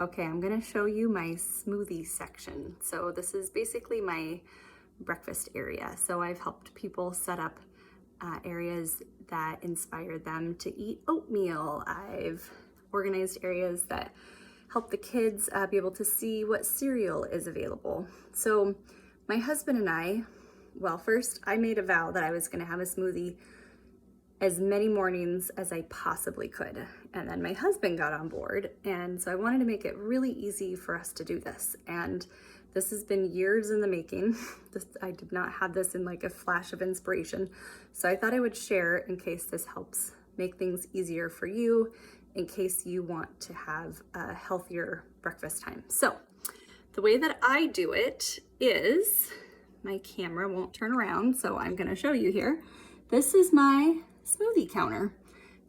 Okay, I'm gonna show you my smoothie section. So this is basically my breakfast area. So I've helped people set up areas that inspire them to eat oatmeal. I've organized areas that help the kids be able to see what cereal is available. So my husband and I, well, first I made a vow that I was gonna have a smoothie as many mornings as I possibly could. And then my husband got on board. And so I wanted to make it really easy for us to do this. And this has been years in the making. I did not have this in like a flash of inspiration. So I thought I would share in case this helps make things easier for you, in case you want to have a healthier breakfast time. So the way that I do it is, my camera won't turn around, so I'm gonna show you here. This is my smoothie counter.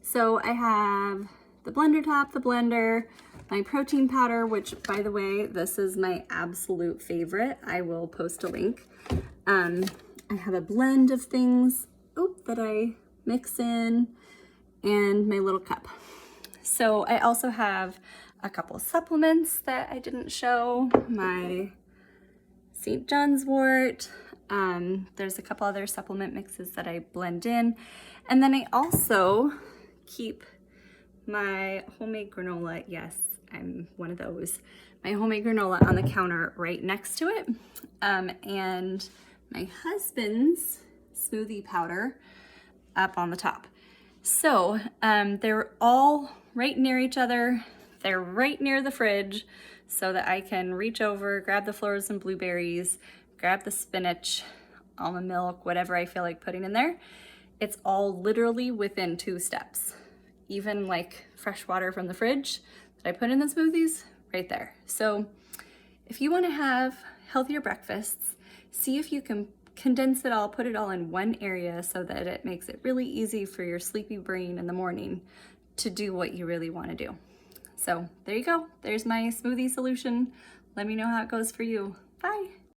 So I have the blender top, the blender, my protein powder, which by the way, this is my absolute favorite. I will post a link. I have a blend of things that I mix in, and my little cup. So I also have a couple supplements that I didn't show. My St. John's wort. There's a couple other supplement mixes that I blend in. And then I also keep my homemade granola. Yes, I'm one of those. My homemade granola on the counter right next to it. And my husband's smoothie powder up on the top. So they're all right near each other. They're right near the fridge so that I can reach over, grab the frozen blueberries, grab the spinach, almond milk, whatever I feel like putting in there. It's all literally within 2 steps. Even like fresh water from the fridge that I put in the smoothies, right there. So if you wanna have healthier breakfasts, see if you can condense it all, put it all in one area so that it makes it really easy for your sleepy brain in the morning to do what you really wanna do. So there you go. There's my smoothie solution. Let me know how it goes for you. Bye.